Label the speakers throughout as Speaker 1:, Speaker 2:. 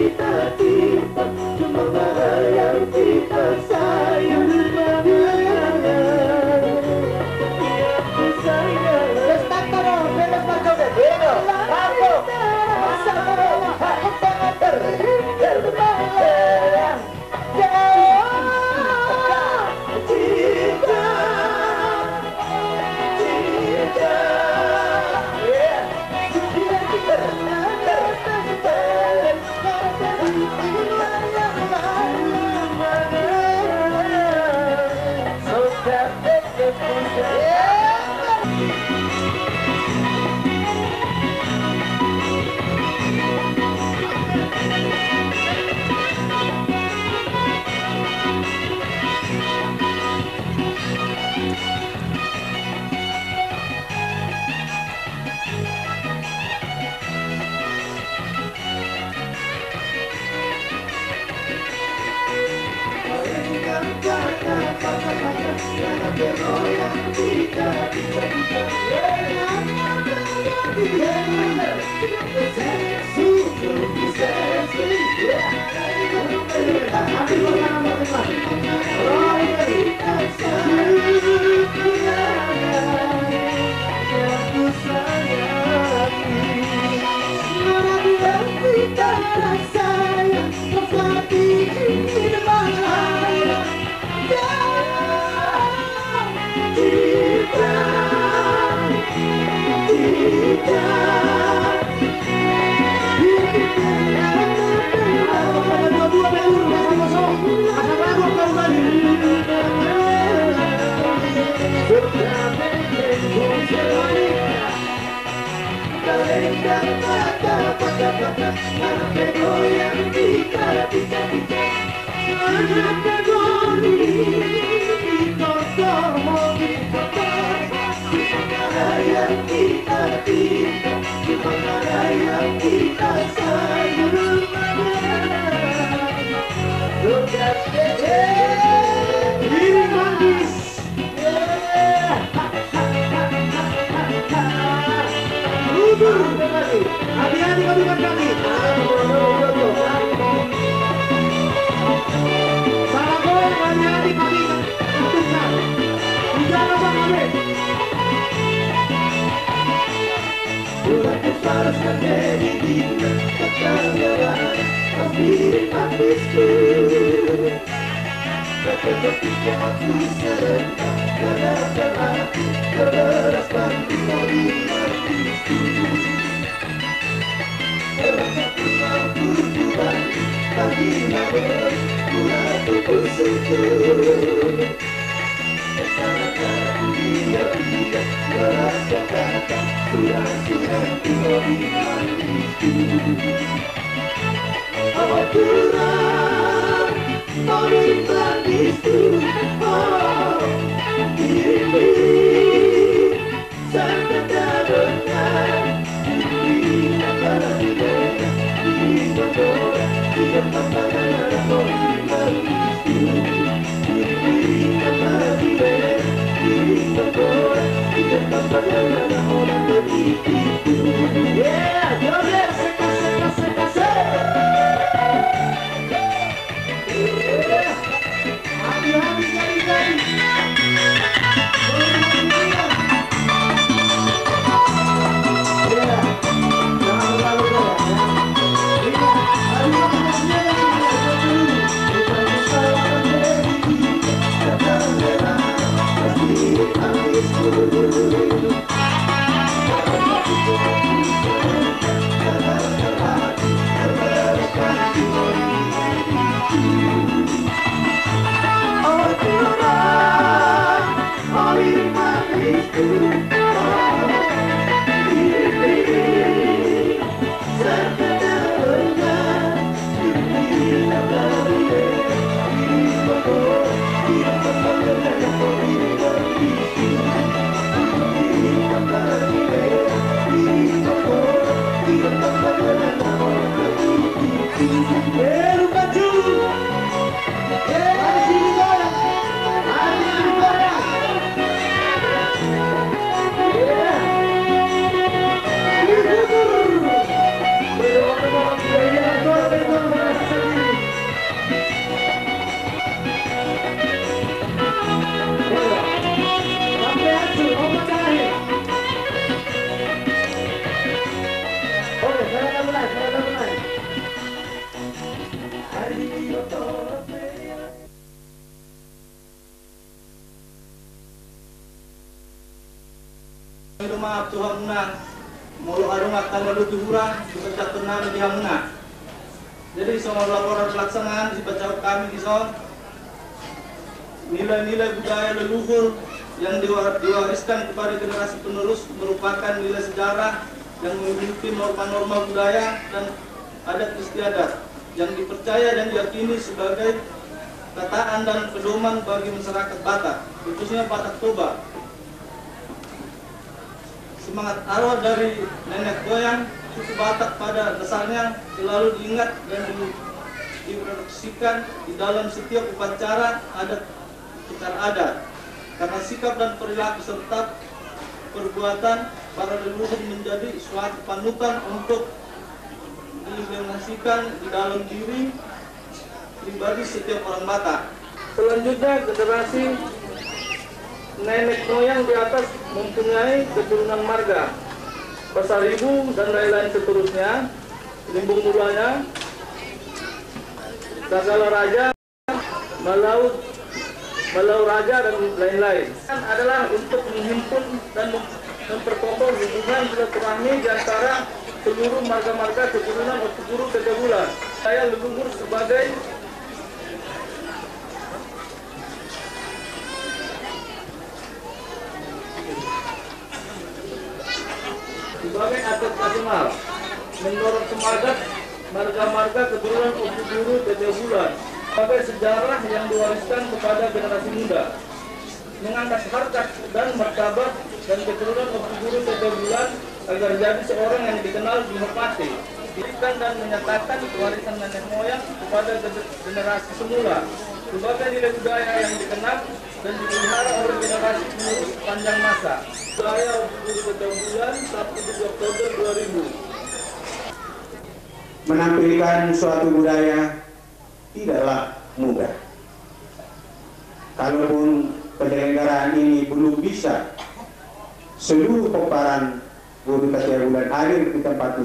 Speaker 1: kita cinta, semoga yang kita sayang. Aku sayang. Destakan bebas marco de Diego, Marco, Marcelo, aku sangat terbayang.
Speaker 2: Hati-hati kandungan kaki. Salah goyang, hati-hati kaki. Tentukan. Jangan sampai.
Speaker 1: Aku paraskan diri dina, kekayaan hampir habisku. Ketika aku serentak, kadang aku terberaskan di hatiku. Terangku aku tuan, bagi nama aku bersyukur. Kesalahan dia merasa kata sudah diberi hatiku. Oh Tuhan, oh berikanku, oh dirimu sampai benar. Diri akan diberi, diri berdoa, tidak apa-apa kau berikanku. Diri akan diberi, diri berdoa, tidak apa-apa orang begitu. Yeah, joget seka.
Speaker 2: Hati-hati kali-kali.
Speaker 1: maaf Tuhan menang mulu arungat tanggal lutuhuran dibaca ternama di hamuna. Jadi soal laporan pelaksanaan dibaca kami di soal nilai-nilai budaya leluhur yang diwariskan kepada generasi penerus merupakan nilai sejarah yang memiliki norma-norma budaya dan adat istiadat yang dipercaya dan diyakini sebagai tataan dan pedoman bagi masyarakat Batak, khususnya Batak Toba. Semangat arwah dari nenek moyang suku Batak pada dasarnya selalu diingat dan diproduksikan di dalam setiap upacara adat secara adat. Karena sikap dan perilaku serta perbuatan para leluhur menjadi suatu panutan untuk diimplementasikan di dalam diri pribadi setiap orang Batak. Selanjutnya generasi nenek moyang di atas mempunyai keturunan marga, Pasaribu dan lain-lain seterusnya, limbung mulanya, Sagala Raja, Malau Raja dan lain-lain. Adalah untuk menghimpun dan memperkokoh hubungan silaturahmi di antara seluruh marga-marga keturunan Oku Guru Tegabulan. Saya leluhur sebagai aset nasional, mendorong semangat marga-marga keturunan Oku Guru Tegabulan sebagai sejarah yang diwariskan kepada generasi muda, mengangkat harkat dan martabat dan keturunan Oku Guru Tegabulan agar jadi seorang yang dikenal dihormati, diberikan dan menyatakan warisan nenek moyang kepada generasi semula sebagai nilai budaya yang dikenal dan dipelihara oleh generasi penerus panjang masa. Saya Oku Guru Tegabulan, Sabtu 7 Oktober 2000.
Speaker 3: Menampilkan suatu budaya tidaklah mudah. Kalaupun penyelenggaraan ini belum bisa seluruh peparan Guru Tegabulan hadir di tempat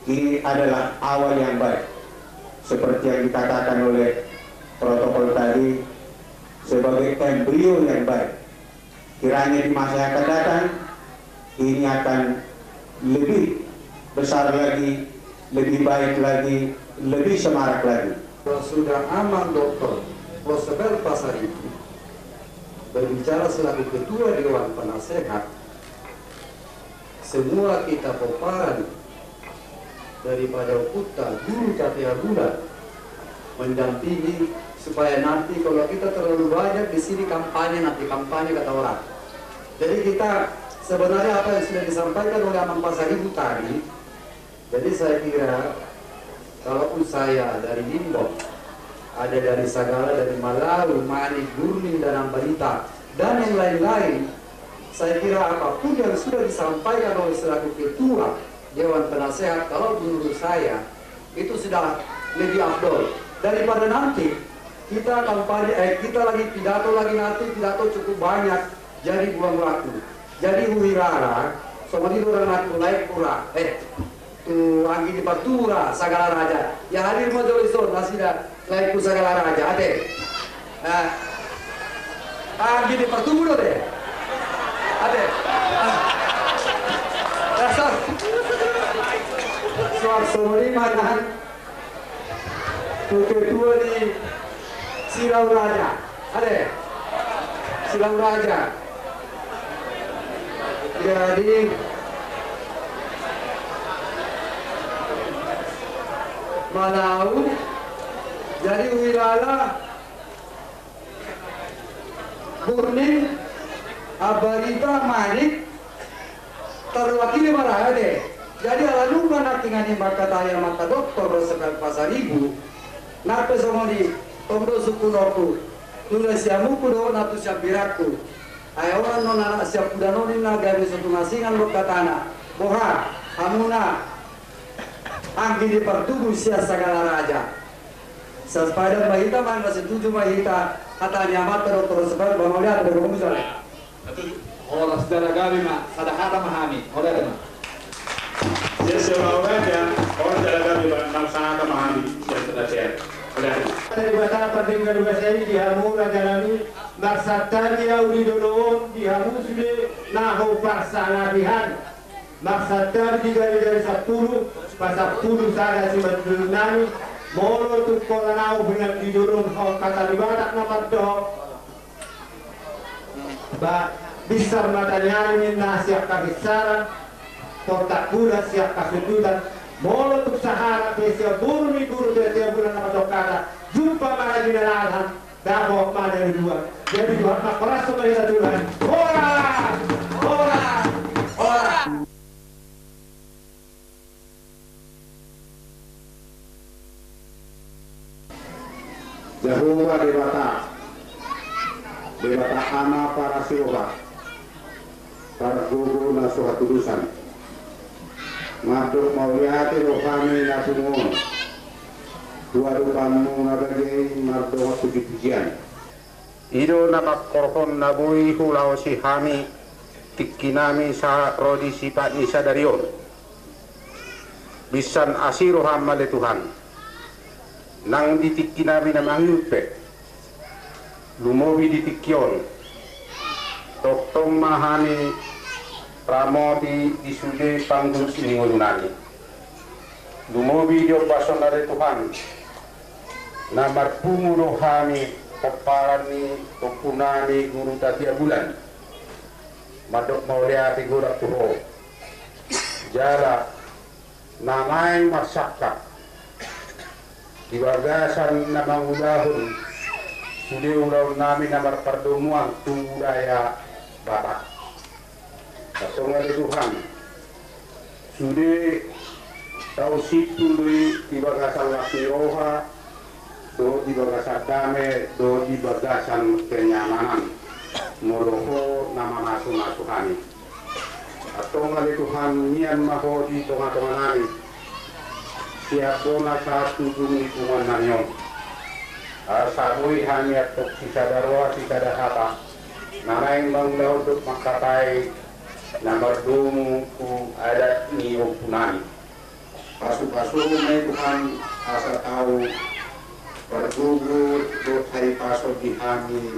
Speaker 3: ini adalah awal yang baik. Seperti yang dikatakan oleh protokol tadi, sebagai embrio yang baik. Kiranya di masa yang akan datang ini akan lebih besar lagi, lebih baik lagi, lebih semarak lagi.
Speaker 4: Sudah aman Dr. Rosebel Pasaribu berbicara selaku Ketua Dewan Penasehat, semua kita peparan daripada Kuta Guru Tegabulan mendampingi supaya nanti kalau kita terlalu banyak di sini kampanye, nanti kampanye kata orang. Jadi kita sebenarnya apa yang sudah disampaikan oleh Amang Pasaribu tadi, jadi saya kira kalaupun saya dari Limbok, ada dari Sagala, dari Malau, Manik, Gurning, dan Ambarita, dan yang lain-lain, saya kira apapun yang sudah disampaikan oleh selaku Ketua Dewan Penasehat, kalau menurut saya itu sudah lebih afdol daripada nanti kita kampanye, kita lagi pidato nanti pidato cukup banyak, jadi buang waktu. Jadi Huirara, sama itu orang aku naik pura, Anggi di Patura, Sagala Raja. Yang hadir majelis masih dah naik ku Sagala Raja, ade. Anggi di Patura deh, ade. Dasar. Suara ini mana? Ketua di Silau Raja, ade. Silau Raja. Jadi Malau, jadi Wirala, Gurning, Abarita, Manik, terwakili marah deh. Jadi lalu mana tingani maka tanya maka Dokter Rosebel Pasaribu, nape semua di Tomdo Sukunoku, tulis siamuku do natu siapiraku. Ayawan non anak siap kuda nonin naga besok masingan lo katana, boha, hamuna. Anggi di pertubuh sia Sagala Raja. Sepadan mahita man masih 7 mahita katanya mata Dokter Rosebel mau lihat ada kamu misalnya.
Speaker 5: Olah saudara kami mak sadahata mahami. Oleh mah.
Speaker 6: Dia seorang raja, orang saudara kami sangat memahami dan sudah share. Oleh.
Speaker 2: Dari bahasa penting kedua saya di Hamu Raja Nabi
Speaker 3: maksatani audi donon dihamusde naho parsana dihan maksatani dari 10 pasal 10 sada si mandunani molo tu kolanau dengan didonon ho kata dibatak nomor do ba bisar matanya na siap kabisaran kotak bulan siap kasudutan molo tu sahara pesia buru ni buru pesia bulan nama dokada jumpa mana di dalam dabo mana dua jadi dua nak keras sebagai Tuhan ora ora ora
Speaker 6: Jehovah debata ana para siwa para guru na suhatudusan ngatur mauliati rohani na sumun dua rupamu nabagi mardo puji-pujian ido namak korhon nabui hulau sihami tikinami sa rodi sifat nisa darion bisan asiru hamale Tuhan nang ditikinami na mangyupe lumowi ditikyon toktong mahani pramodi disude panggul siningolunani lumowi dio bason dari Tuhan namar pungu rohani peparani topunani guru tatia bulan madok mauliati gurak tuho jara namai masyarakat di bagasan nama ulahun sudah ulau nami namar pertemuan budaya Batak kasongan Tuhan sudah tahu situ di bagasan laki roha do di bagasan dame do di bagasan kenyamanan moroho nama nasu-nasuhani atau ngali Tuhan nian maho di tengah-tengah siap dona satu dumi kuman nanyo sabui hanya tok sisa darwa sisa dahata namaing banglau untuk makapai nomor dumu ku adat ni punani pasu-pasu may Tuhan asa tahu bergugur do hari paso dihami